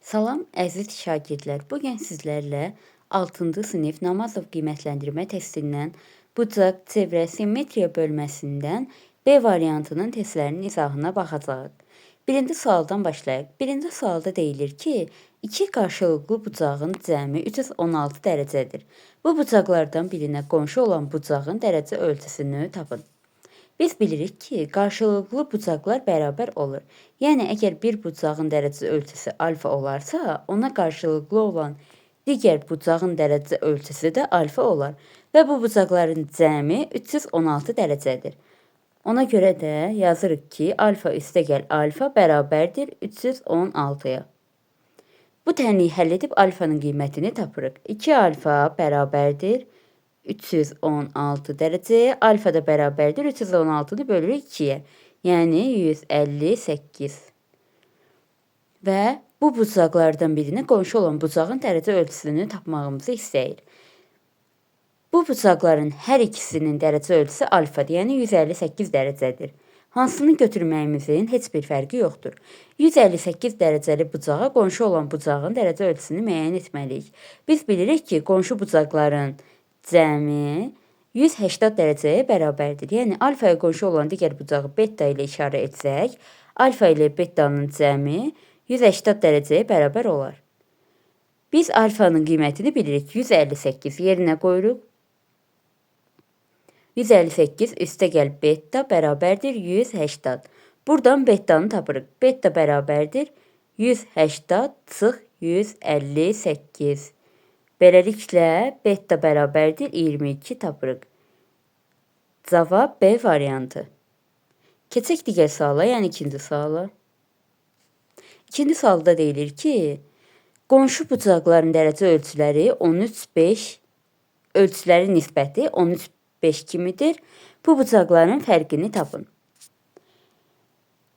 Salam əziz şagirdlər. Bu gün sizlərlə 6-cı sinif Namazov qiymətləndirmə testindən bucaq, çevrə, simmetriya bölməsindən B variantının testlərinin izahına baxacağıq. Birinci sualdan başlayaq. Birinci sualda deyilir ki, iki qarşılıqlı bucağın cəmi 316 dərəcədir. Bu bucaqlardan birinə qonşu olan bucağın dərəcə ölçüsünü tapın. Biz bilirik ki, qarşılıqlı bucaqlar bərabər olur. Yəni, əgər bir bucağın dərəcə ölçüsü alfa olarsa, ona qarşılıqlı olan digər bucağın dərəcə ölçüsü də alfa olar. Və bu bucaqların cəmi 316 dərəcədir. Ona görə də yazırıq ki, alfa üstəgəl alfa bərabərdir 316-ya. Bu tənliyi həll edib alfanın qiymətini tapırıq. 2 alfa bərabərdir 316 dərəcəyə, alfa da bərabərdir 316-nı bölürük 2-yə, yəni 158. Və bu bucaqlardan birinə qonşu olan bucağın dərəcə ölçüsünü tapmağımızı istəyir. Bu bucaqların hər ikisinin dərəcə ölçüsü alfadır, yəni 158 dərəcədir. Hansını götürməyimizin heç bir fərqi yoxdur. 158 dərəcəli bucağa qonşu olan bucağın dərəcə ölçüsünü müəyyən etməliyik. Biz bilirik ki, qonşu bucaqların cəmi 180 dərəcəyə bərabərdir. Yəni, alfaya qonşu olan digər bucağı beta ilə işarə etsək, alfa ilə betanın cəmi 180 dərəcəyə bərabər olar. Biz alfanın qiymətini bilirik. 158 yerinə qoyuruq. 158 üstəgəl beta bərabərdir 180. Buradan betanı tapırıq. Beta bərabərdir 180 çıx 158. Beləliklə, beta bərabərdir 22 tapırıq. Cavab B variantı. Keçək digər suala, yəni ikinci suala. İkinci sualda deyilir ki, qonşu bucaqların dərəcə ölçüləri 13,5, ölçüləri nisbəti 13,5 kimidir. Bu bucaqların fərqini tapın.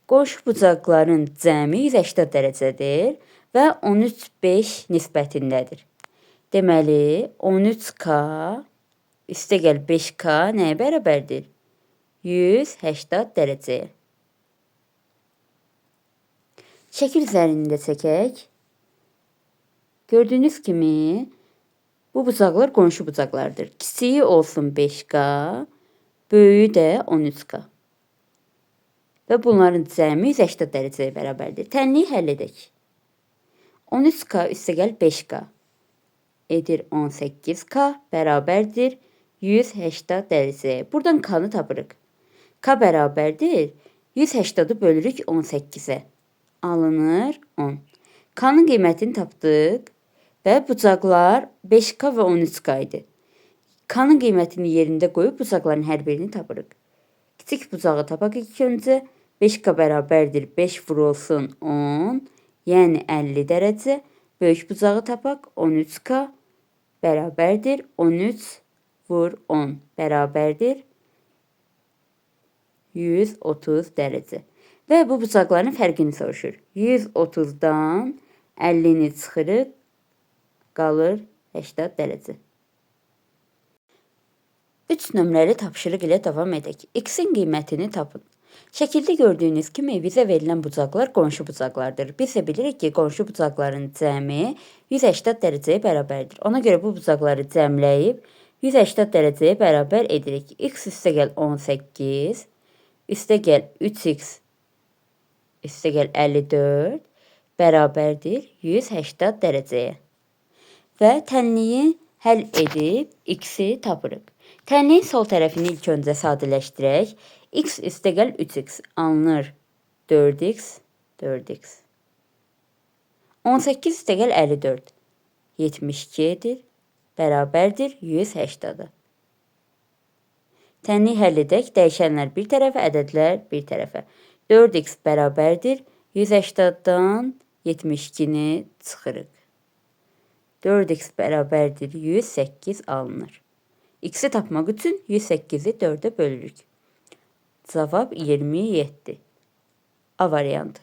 Qonşu bucaqların cəmi 180 dərəcədir və 13,5 nisbətindədir. Deməli, 13K üstəgəl 5K nəyə bərabərdir? 180 dərəcəyə. Şəkil üzərində çəkək. Gördüyünüz kimi, bu bucaqlar qonşu bucaqlardır. Kiçiyi olsun 5K, böyüyü də 13K. Və bunların cəmi 180 dərəcəyə bərabərdir. Tənliyi həll edək. 13K üstəgəl 5K. Edir 18K bərabərdir 180 dərəcəyə. Buradan K-nı tapırıq. K bərabərdir 180-ı bölürük 18-ə. Alınır 10. K-nın qiymətini tapdıq və bucaqlar 5K və 13K idi. K-nın qiymətini yerində qoyub bucaqların hər birini tapırıq. Kiçik bucağı tapaq ilk öncə. 5K bərabərdir 5 vurulsun 10, yəni 50 dərəcə. Böyük bucağı tapaq 13K bərabərdir 13 vur 10 bərabərdir 130 dərəcə. Və bu bucaqların fərqini soruşur. 130-dan 50-ni çıxırıq, qalır 80 dərəcə. 3 nömrəli tapşırıq ilə davam edək. X-in qiymətini tapın. Şəkildə gördüyünüz kimi bizə verilən bucaqlar qonşu bucaqlardır. Biz də bilirik ki, qonşu bucaqların cəmi 180 dərəcəyə bərabərdir. Ona görə bu bucaqları cəmləyib 180 dərəcəyə bərabər edirik. X üstəgəl 18, üstəgəl 3x üstəgəl 54 bərabərdir 180 dərəcəyə. Və tənliyi həll edib x-i tapırıq. Tənliyin sol tərəfini ilk öncə sadələşdirək. X üstəgəl 3x alınır 4x, 4x. 18 üstəgəl 54, 72-dir, bərabərdir 180-a. Tənliyi həll edək, dəyişənlər bir tərəfə, ədədlər bir tərəfə. 4x bərabərdir 180-dan 72-ni çıxırıq. 4x bərabərdir 108 alınır. X-i tapmaq üçün 108-i 4-ə bölürük. Cavab 27. A variantı.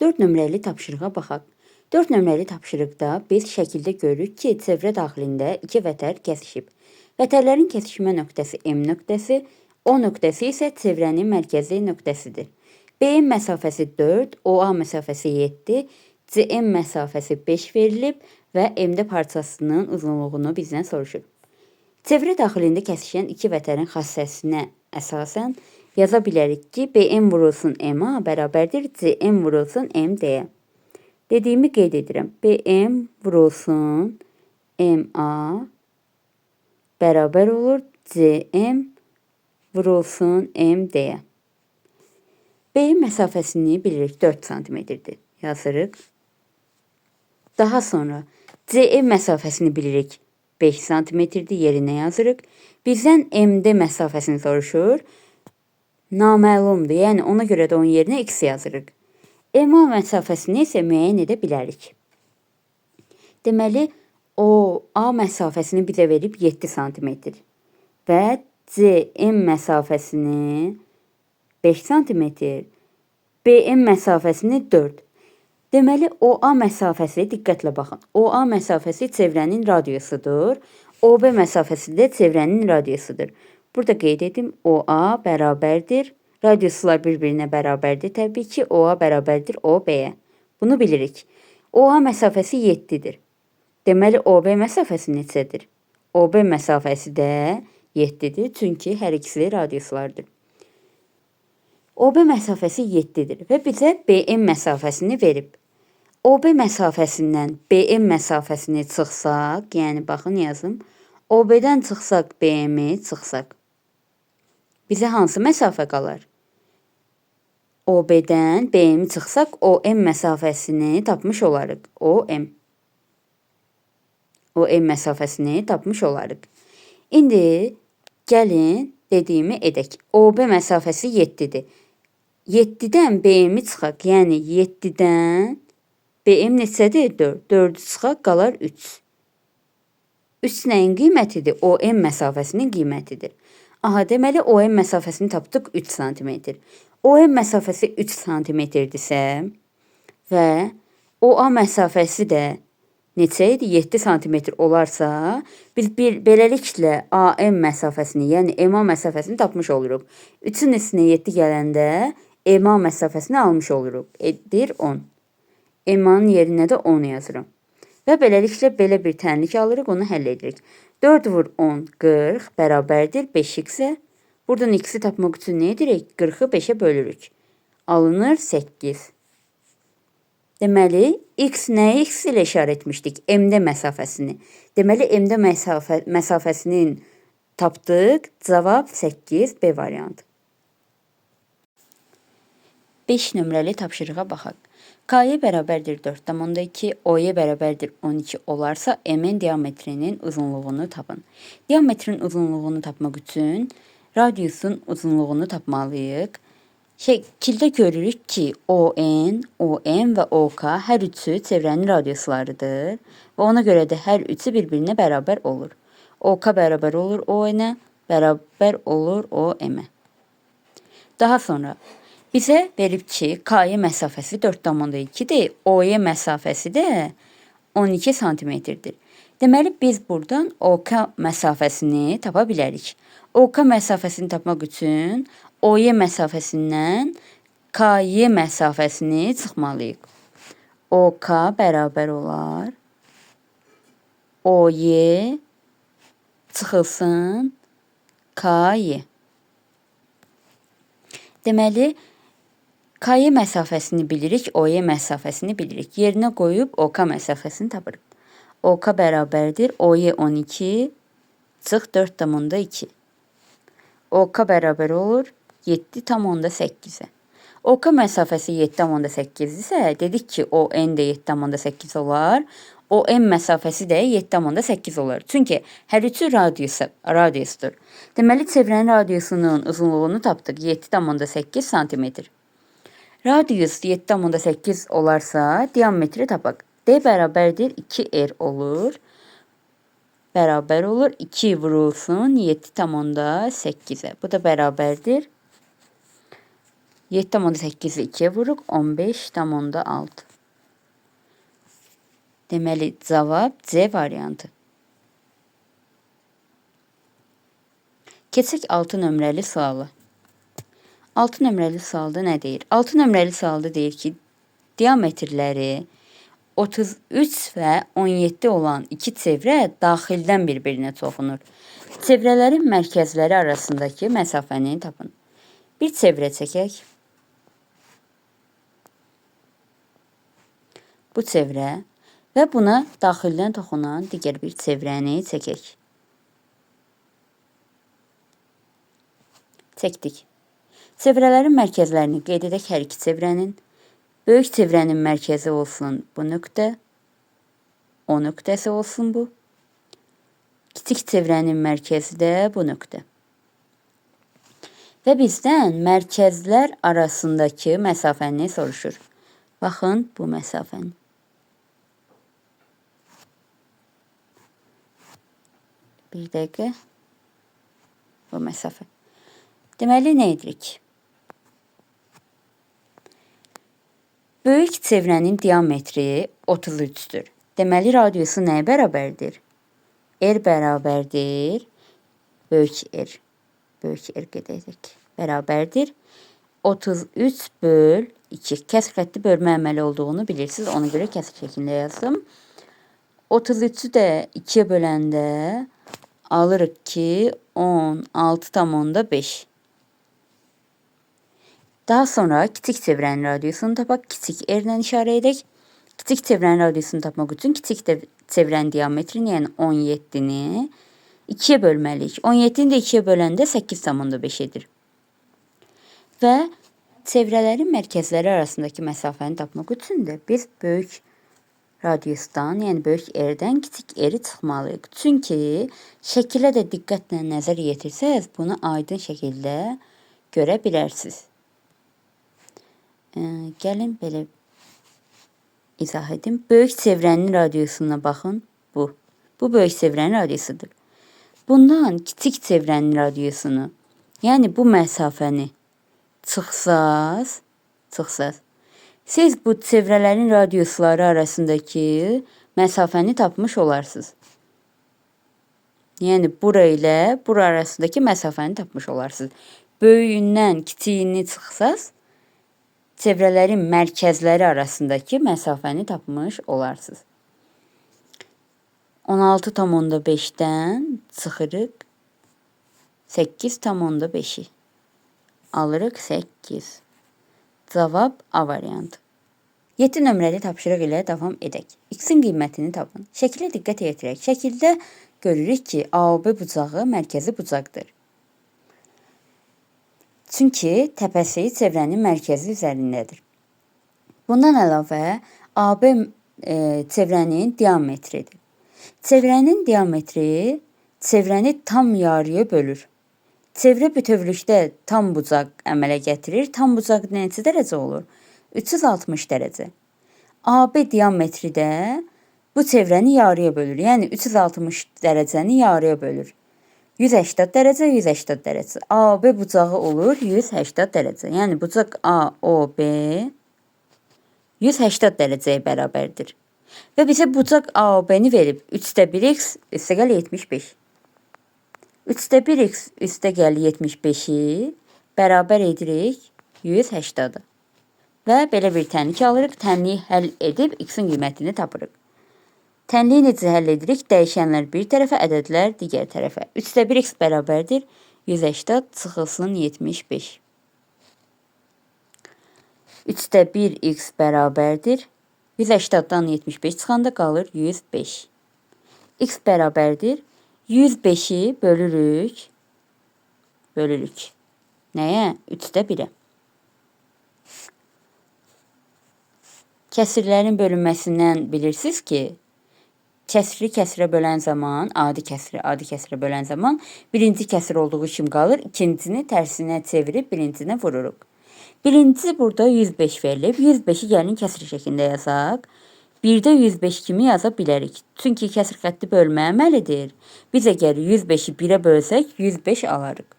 4 nömrəli tapşırığa baxaq. 4 nömrəli tapşırıqda biz şəkildə görürük ki, çevrə daxilində 2 vətər kəsişib. Vətərlərin kəsişmə nöqtəsi M nöqtəsi, O nöqtəsi isə çevrənin mərkəzi nöqtəsidir. B-in məsafəsi 4, OA məsafəsi 7, CM məsafəsi 5 verilib və MD parçasının uzunluğunu bizdən soruşur. Çevrə daxilində kəsişən iki vətənin xassəsinə əsasən yaza bilərik ki, BM vurulsun MA bərabərdir CM vurulsun MD-yə. Dediyimi qeyd edirəm. BM vurulsun MA bərabər olur CM vurulsun MD-yə. BM məsafəsini bilirik 4 cm-dir. Yazırıq. Daha sonra CM məsafəsini bilirik 5 cm-dir. Yerinə yazırıq. Bizdən MD məsafəsini soruşur. Naməlumdur. Yəni ona görə də onun yerinə x yazırıq. MA məsafəsini isə müəyyən edə bilərik. Deməli, A məsafəsini bizə verib 7 cm və CM məsafəsini 5 cm, BM məsafəsini 4. Deməli, OA məsafəsi, diqqətlə baxın, OA məsafəsi çevrənin radiusudur, OB məsafəsi də çevrənin radiusudur. Burada qeyd edim, OA bərabərdir, radiuslar bir-birinə bərabərdir təbii ki, OA bərabərdir OB-yə. Bunu bilirik. OA məsafəsi 7-dir. Deməli, OB məsafəsi neçədir? OB məsafəsi də 7-dir, çünki hər ikisi radiuslardır. OB məsafəsi 7-dir və bizə BM məsafəsini verib. OB məsafəsindən BM məsafəsini çıxsaq, yəni baxın yazım, OB-dən çıxsaq BM-i çıxsaq, bizə hansı məsafə qalar? OB-dən BM-i çıxsaq, OM məsafəsini tapmış olarıq. OM məsafəsini tapmış olarıq. İndi gəlin dediyimi edək. OB məsafəsi 7-dir. 7-dən BM-i çıxaq, yəni 7-dən BM neçədir? 4. 4-ü çıxaq, qalar 3. 3 nəyin qiymətidir? OM məsafəsinin qiymətidir. Aha, deməli OM məsafəsini tapdıq 3 cm. OM məsafəsi 3 cm-dirsə və OA məsafəsi də neçə idi? 7 cm olarsa, biz beləliklə AM məsafəsini, yəni MA məsafəsini tapmış oluruq. 3-ün üstünə 7 gələndə MA məsafəsini almış oluruq. Edir 10. MA-nın yerinə də 10 yazıram. Və beləliklə belə bir tənlik alırıq, onu həll edirik. 4 vur 10, 40 bərabərdir 5x-ə. Buradan x-i tapmaq üçün nə edirik? 40-ı 5-ə bölürük. Alınır 8. Deməli, x nəyi x ilə işarət etmişdik? MD məsafəsini. Deməli, MD məsafəsinin tapdıq. Cavab 8, B variantı. 5 nömrəli tapşırığa baxaq. K-yə bərabərdir 4,2, O-yə bərabərdir 12 olarsa, M-in diametrinin uzunluğunu tapın. Diametrin uzunluğunu tapmaq üçün radiusun uzunluğunu tapmalıyıq. Şəkildə görürük ki, ON, OM və OK hər üçü çevrənin radiuslarıdır və ona görə də hər üçü bir-birinə bərabər olur. OK bərabər olur ON-ə, bərabər olur OM-ə. Daha sonra bizə verib ki, K-yə məsafəsi 4,2-dir, O-yə məsafəsi də 12 cm-dir. Deməli, biz buradan OK məsafəsini tapa bilərik. OK məsafəsini tapmaq üçün OY məsafəsindən KY məsafəsini çıxmalıyıq. OK bərabər olar OY çıxılsın KY. Deməli, KY məsafəsini bilirik, OY məsafəsini bilirik. Yerinə qoyub OK məsafəsini tapırıq. OK bərabərdir OY 12 çıx 4,2. OK bərabər olur 7,8-ə. OK məsafəsi 7,8-dirsə, dedik ki, ON də 7,8 olar. OM məsafəsi də 7,8 olar. Çünki hər üçü radiusdur. Deməli, çevrənin radiusunun uzunluğunu tapdıq 7,8 cm. Radius 7,8 olarsa, diametri tapaq. D bərabərdir 2R olur. Bərabər olur 2 vurulsun 7,8-ə. Bu da bərabərdir 7,8-i 2-yə vuruq 15,6. Deməli, cavab C variantı. Keçək 6 nömrəli sualı. 6 nömrəli sualda nə deyir? 6 nömrəli sualda deyir ki, diametrləri 33 və 17 olan iki çevrə daxildən bir-birinə toxunur. Çevrələrin mərkəzləri arasındakı məsafəni tapın. Bir çevrə çəkək. Bu çevrə və buna daxildən toxunan digər bir çevrəni çəkək. Çəkdik. Çevrələrin mərkəzlərini qeyd edək hər iki çevrənin. Böyük çevrənin mərkəzi olsun bu nöqtə. O nöqtəsi olsun bu. Kiçik çevrənin mərkəzi də bu nöqtə. Və bizdən mərkəzlər arasındakı məsafəni soruşur. Baxın bu məsafəni. Bir dəqiqə. Bu məsafə. Deməli, nə edirik? Böyük çevrənin diametri 33-dür. Deməli, radiusu nəyə bərabərdir? R bərabərdir. Böyük R. Böyük R qeyd edək. Bərabərdir. 33 böl 2. Kəsr xətti bölmə əməli olduğunu bilirsiniz. Ona görə kəsr şəklində yazdım. 33-ü də 2-yə böləndə alırıq ki 16,5. Daha sonra kiçik çevrənin radiusunu tapaq. Kiçik R-lə işarə edək. Kiçik çevrənin radiusunu tapmaq üçün kiçik çevrənin diametrini, yəni 17-ni 2-yə bölməliyik. 17-ni də 2-yə böləndə 8,5 edir. Və çevrələrin mərkəzləri arasındakı məsafəni tapmaq üçün də biz böyük radiusdan, yəni böyük R-dən kiçik R-i çıxmalıyıq. Çünki şəkilə də diqqətlə nəzər yetirsəz, bunu aydın şəkildə görə bilərsiniz. Gəlin belə izah edim. Böyük çevrənin radiusuna baxın. Bu. Bu böyük çevrənin radiusudur. Bundan kiçik çevrənin radiusunu, yəni bu məsafəni çıxsaz, siz bu çevrələrin radiusları arasındakı məsafəni tapmış olarsınız. Yəni bura ilə bura arasındakı məsafəni tapmış olarsınız. Böyüyündən kiçiyini çıxsaz, çevrələrin mərkəzləri arasındakı məsafəni tapmış olarsınız. 16,5-dən çıxırıq 8,5-i. Alırıq 8. Cavab A variantı. 7 nömrəli tapşırıq ilə davam edək. X-in qiymətini tapın. Şəkilə diqqət yetirək. Şəkildə görürük ki, AOB bucağı mərkəzi bucaqdır. Çünki təpəsi çevrənin mərkəzi üzərindədir. Bundan əlavə AB çevrənin diametridir. Çevrənin diametri çevrəni tam yarıya bölür. Çevrə bütövlükdə tam bucaq əmələ gətirir. Tam bucaq neçə dərəcə olur? 360 dərəcə. AB diametri də bu çevrəni yarıya bölür. Yəni 360 dərəcəni yarıya bölür. 180 dərəcə, 180 dərəcə. AB bucağı olur 180 dərəcə. Yəni bucaq AOB 180 dərəcəyə bərabərdir. Və bizə bucaq AOB-ni verib 3/1x üstəgəl 75. 3/1x üstəgəl 75-i bərabər edirik 180-a. Və belə bir tənlik alırıq. Tənliyi həll edib x-in qiymətini tapırıq. Tənliyi necə həll edirik? Dəyişənlər bir tərəfə, ədədlər digər tərəfə. 3/1x bərabərdir 180 çıxılsın 75. 3/1x bərabərdir 180-dan 75 çıxanda qalır 105. X bərabərdir 105-i bölürük. Nəyə? 3/1-ə. Kəsirlərin bölünməsindən bilirsiniz ki, kəsri kəsrə bölən zaman, adi kəsrə bölən zaman birinci kəsir olduğu kimi qalır. İkincisini tərsinə çevirib birincinə vururuq. Birinci burada 105 verilib. 105-i gəlin kəsr şəklində yazaq. 1-də 105 kimi yaza bilərik. Çünki kəsr xətti bölmə əməlidir. Biz əgər 105-i 1-ə bölsək 105 alarıq.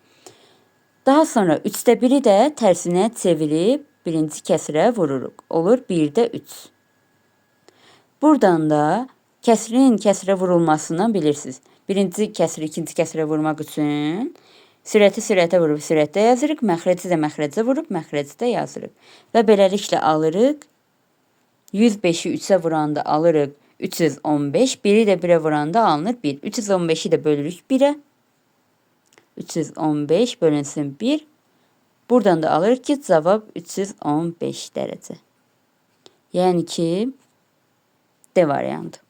Daha sonra 3/1-i də tərsinə çevirib birinci kəsrə vururuq. Olur 1-də 3. Buradan da kəsrin kəsrə vurulmasından bilirsiniz. Birinci kəsri ikinci kəsrə vurmaq üçün sürəti sürətə vurub sürətdə yazırıq. Məxrəci də məxrəcə vurub məxrəcdə yazırıq. Və beləliklə alırıq 105'i 3'e vuranda alırıq 315. 1'i də 1'e vuranda alınır 1. 315'i də bölürük 1'e. 315 bölünsün 1. Buradan da alırıq ki, cavab 315 dərəcə. Yəni ki, D variantı.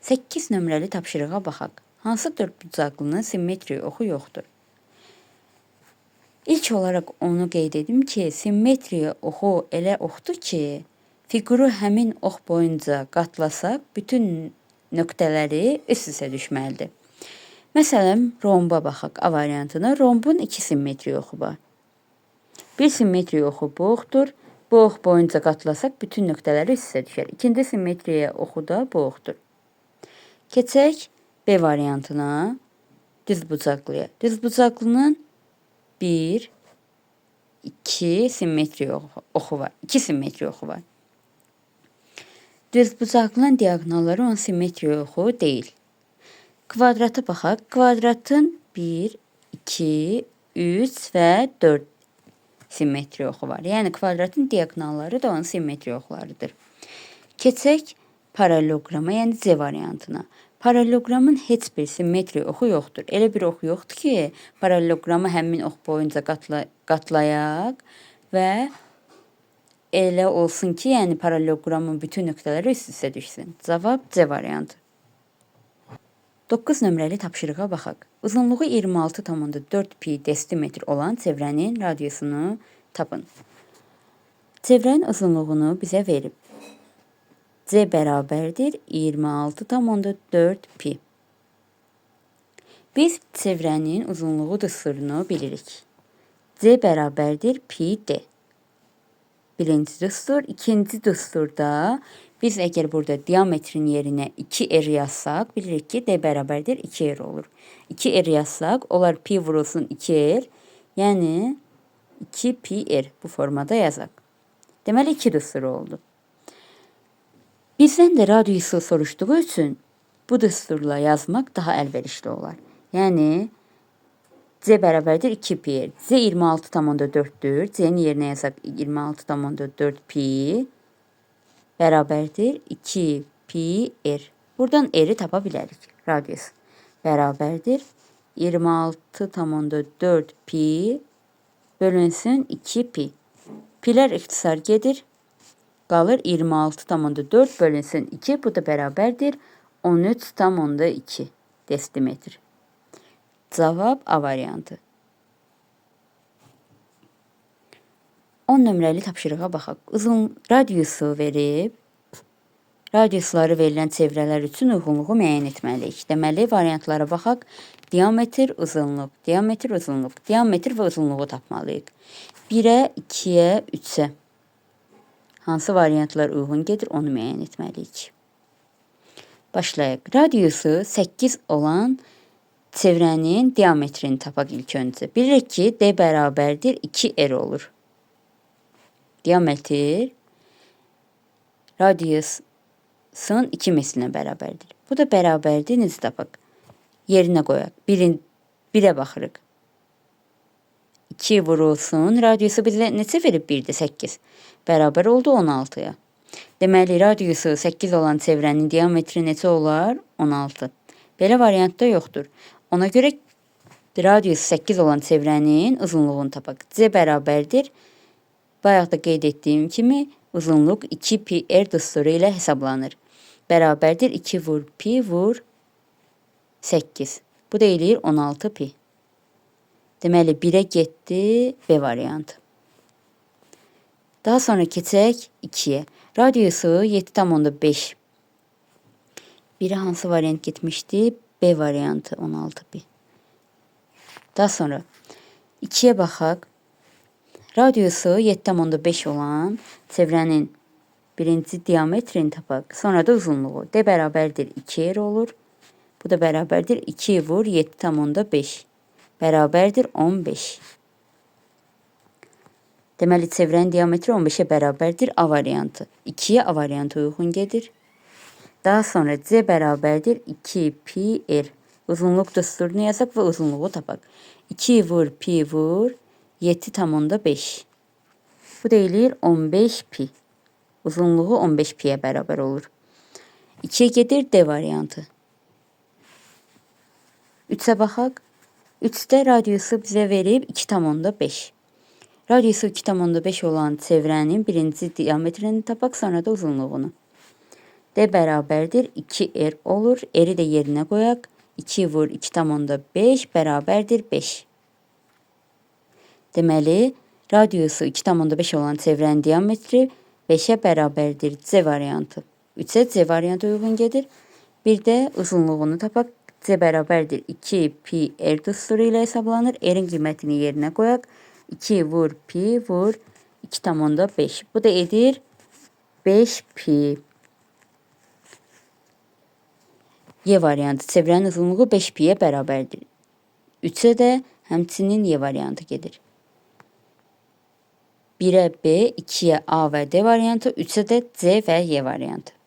8 nömrəli tapşırığa baxaq. Hansı dördbucaqlının simmetriya oxu yoxdur? İlk olaraq onu qeyd edim ki, simmetriya oxu elə oxdur ki, fiquru həmin ox boyunca qatlasaq, bütün nöqtələri üst-üstə düşməlidir. Məsələn, romba baxaq, A variantına. Rombun 2 simmetriya oxu var. Bir simmetriya oxu bu oxdur. Bu ox boyunca qatlasaq, bütün nöqtələri üst-üstə düşər. İkinci simmetriya oxu da bu oxdur. Keçək B variantına, düzbucaqlıya. Düzbucaqlının 1, 2 simmetriya oxu var. 2 simmetriya oxu var. Düzbucaqlının diaqonalları onun simmetriya oxu deyil. Kvadrata baxaq. Kvadratın 1, 2, 3 və 4 simmetriya oxu var. Yəni kvadratın diaqonalları da onun simmetriya oxularıdır. Keçək paralelograma, yəni C variantına. Paralelogramın heç bir simmetriya oxu yoxdur. Elə bir ox yoxdur ki, paralelogramı həmin ox boyunca qatlayaq və elə olsun ki, yəni paralelogramın bütün nöqtələri üst-üstə düşsün. Cavab C variantı. 9 nömrəli tapşırığa baxaq. Uzunluğu 26,4 pi desimetr olan çevrənin radiusunu tapın. Çevrənin uzunluğunu bizə verib. C bərabərdir 26,4 pi. Biz çevrənin uzunluğu düsturunu bilirik. C bərabərdir pi d. Birinci düstur, ikinci düsturda biz əgər burada diametrin yerinə 2r yazsaq, bilirik ki, d bərabərdir 2r olur. 2r yazsaq, olar pi vurulsun 2r, yəni 2 pi r bu formada yazaq. Deməli, 2 düsturu oldu. Bizdən də radiusu soruşduğu üçün bu düsturla yazmaq daha əlverişli olar. Yəni, C bərabərdir 2 pi r. C 26,4'dür. C-nin yerinə yazaq 26,4 pi bərabərdir 2 pi r. Buradan r-i tapa bilərik. Radius bərabərdir 26,4 pi bölünsün 2 pi. Pilər ixtisar gedir. Qalır 26,4 bölünsün 2. Bu da bərabərdir 13,2 desimetr. Cavab A variantı. 10 nömrəli tapşırığa baxaq. Uzun radiusu verib, radiusları verilən çevrələr üçün uyğunluğu müəyyən etməliyik. Deməli, variantlara baxaq. Diametr, uzunluq, diametr, uzunluq, diametr və uzunluğu tapmalıyıq. 1-ə, 2-yə, 3-ə. Hansı variantlar uyğun gedir, onu müəyyən etməliyik. Başlayaq. Radiusu 8 olan çevrənin diametrini tapaq ilk öncə. Bilirik ki, D bərabərdir 2R olur. Diametr radiusun 2 mislinə bərabərdir. Bu da bərabərdir, necə tapaq? Yerinə qoyaq. 1'ə baxırıq. 2 vurulsun. Radiusu bizə neçə verib? 1'də 8. Bərabər oldu 16'ya. Deməli, radiusu 8 olan çevrənin diametri neçə olar? 16. Belə variantda yoxdur. Ona görə radiusu 8 olan çevrənin uzunluğunu tapaq. C bərabərdir. Bayaq da qeyd etdiyim kimi uzunluq 2 pi r düsturu ilə hesablanır. Bərabərdir 2 vur pi vur 8. Bu da eləyir 16 pi. Deməli, 1'ə getdi B variantı. Daha sonra keçək 2'yə. Radiusu 7,5. 1'ə hansı variant getmişdi? B variantı 16 pi. Daha sonra 2'yə baxaq. Radiusu 7,5 olan çevrənin birinci diametrini tapaq. Sonra da uzunluğu. D bərabərdir 2R olur. Bu da bərabərdir 2 vur 7,5. Bərabərdir 15. Deməli, çevrənin diametri 15'ə bərabərdir A variantı. 2'yə A variantı uyğun gedir. Daha sonra C bərabərdir 2 pi r. Uzunluq düsturunu yazaq və uzunluğu tapaq. 2 vur pi vur 7,5. Bu da eləyir 15 pi. uzunluğu 15 pi-yə bərabər olur. 2-yə gedir D variantı. 3-ə baxaq. 3-də radiusu bizə verib 2,5. Radiusu 2,5 olan çevrənin birinci diametrini tapaq, sonra da uzunluğunu. D bərabərdir 2R olur. R-i də yerinə qoyaq. 2 vur 2,5 bərabərdir 5. Deməli, radiusu 2,5 olan çevrənin diametri 5-ə bərabərdir C variantı. 3-ə C variantı uyğun gedir. Bir də uzunluğunu tapaq. C bərabərdir 2 pi R düsturu ilə hesablanır. R-in qiymətini yerinə qoyaq. 2 vur pi vur 2,5. Bu da edir 5 pi. Y variantı çevrənin uzunluğu 5 pi-yə bərabərdir. 3-ə də həmçinin Y variantı gedir. 1-ə B, 2-yə A və D variantı, 3-ə də C və Y variantı.